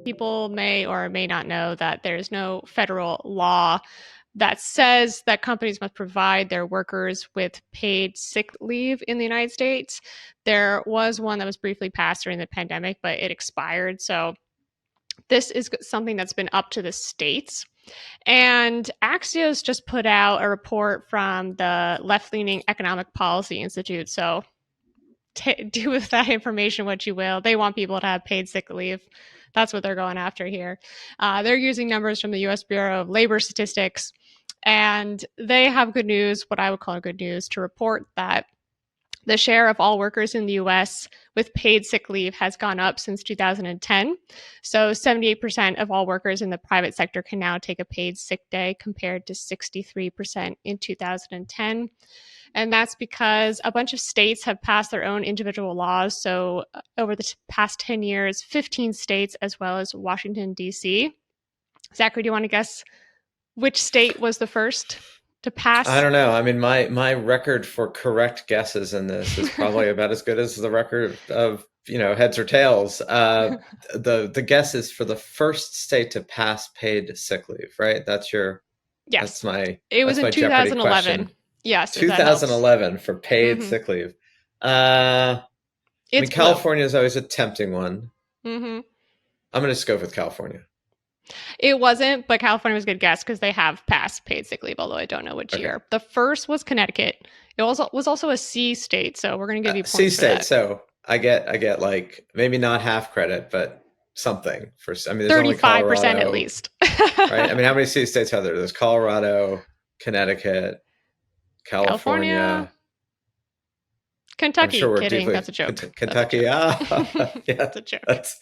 People may or may not know that there's no federal law that says that companies must provide their workers with paid sick leave in the United States. There was one that was briefly passed during the pandemic, but it expired. So this is something that's been up to the states. And Axios just put out a report from the left leaning Economic Policy Institute. So do with that information what you will. They want people to have paid sick leave. That's what they're going after here. They're using numbers from the US Bureau of Labor Statistics, and they have good news, what I would call good news, to report that the share of all workers in the US with paid sick leave has gone up since 2010. So 78% of all workers in the private sector can now take a paid sick day compared to 63% in 2010. And that's because a bunch of states have passed their own individual laws. So over the past 10 years, 15 states as well as Washington, D.C. Zachary, do you want to guess which state was the first to pass? I don't know. I mean, my record for correct guesses in this is probably about as good as the record of heads or tails. The guess is for the first state to pass paid sick leave, right? Yes. That's my It was that's in my Jeopardy 2011. question. Yes, if that helps. 2011 for paid Mm-hmm. sick leave. I mean, It's blue. California is always a tempting one. Mm-hmm. I'm going to just go with California. It wasn't, but California was a good guess because they have passed paid sick leave, although I don't know which Okay. year. The first was Connecticut. It was also a C state, so we're going to give you C points for state. that. So I get like maybe not half credit, but something for. I mean, there's only 35% at Colorado, least. right? I mean, how many C states are there? There's Colorado, Connecticut, California, California. I'm Kentucky. sure we're Kidding. deeply That's a joke. That's a Kentucky. joke. Yeah, That's a joke. that's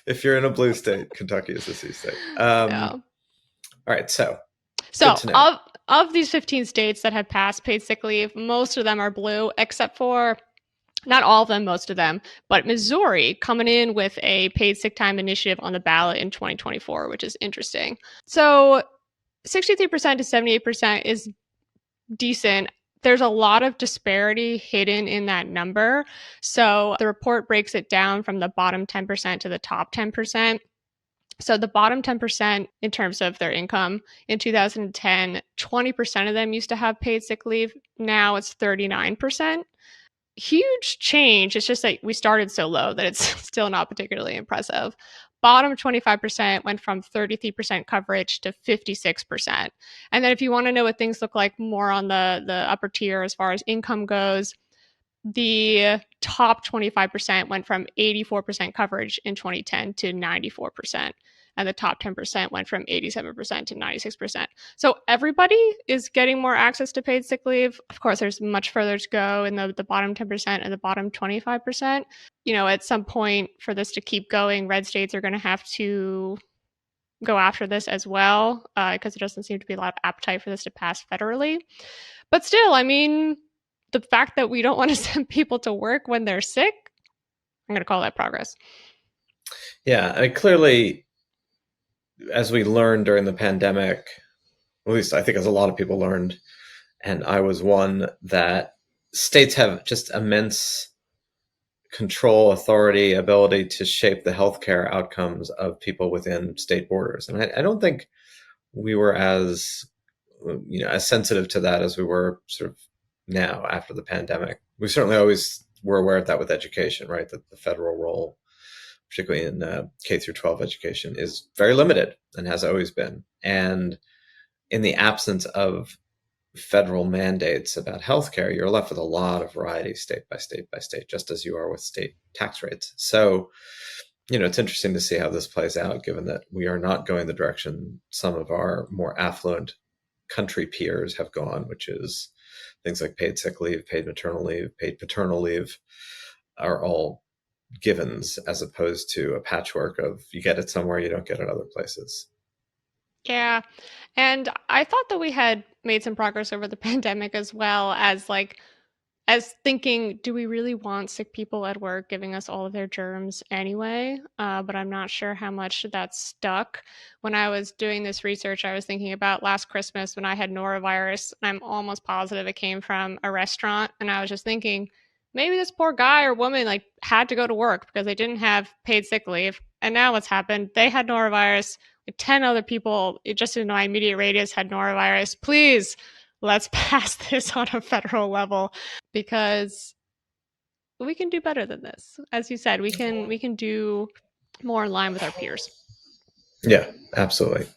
if you're in a blue state, Kentucky is a C state. Yeah. All right, so good So to know. of these 15 states that have passed paid sick leave, most of them are blue, except for not all of them, most of them, but Missouri coming in with a paid sick time initiative on the ballot in 2024, which is interesting. So 63% to 78% is decent. There's a lot of disparity hidden in that number. So the report breaks it down from the bottom 10% to the top 10%. So the bottom 10% in terms of their income in 2010, 20% of them used to have paid sick leave. Now it's 39%. Huge change. It's just like we started so low that it's still not particularly impressive. Bottom 25% went from 33% coverage to 56%. And then if you want to know what things look like more on the upper tier as far as income goes, the top 25% went from 84% coverage in 2010 to 94%. And the top 10% went from 87% to 96%. So everybody is getting more access to paid sick leave. Of course, there's much further to go in the bottom 10% and the bottom 25%. At some point for this to keep going, red states are going to have to go after this as well because there doesn't seem to be a lot of appetite for this to pass federally. But still, I mean, the fact that we don't want to send people to work when they're sick, I'm going to call that progress. Yeah, I mean, clearly, as we learned during the pandemic, at least I think as a lot of people learned, and I was one, that states have just immense control, authority, ability to shape the healthcare outcomes of people within state borders. And I don't think we were as as sensitive to that as we were sort of now after the pandemic. We certainly always were aware of that with education, right? That the federal role, particularly in K through 12 education, is very limited and has always been. And in the absence of federal mandates about healthcare, you're left with a lot of variety state by state by state, just as you are with state tax rates. So, it's interesting to see how this plays out, given that we are not going the direction some of our more affluent country peers have gone, which is things like paid sick leave, paid maternal leave, paid paternal leave are all givens as opposed to a patchwork of you get it somewhere, you don't get it other places. Yeah. And I thought that we had made some progress over the pandemic as well as thinking, do we really want sick people at work giving us all of their germs anyway? But I'm not sure how much that stuck. When I was doing this research, I was thinking about last Christmas when I had norovirus. I'm almost positive it came from a restaurant. And I was just thinking, maybe this poor guy or woman like had to go to work because they didn't have paid sick leave. And now what's happened? They had norovirus. Like 10 other people just in my immediate radius had norovirus. Please, let's pass this on a federal level because we can do better than this. As you said, we can do more in line with our peers. Yeah, absolutely.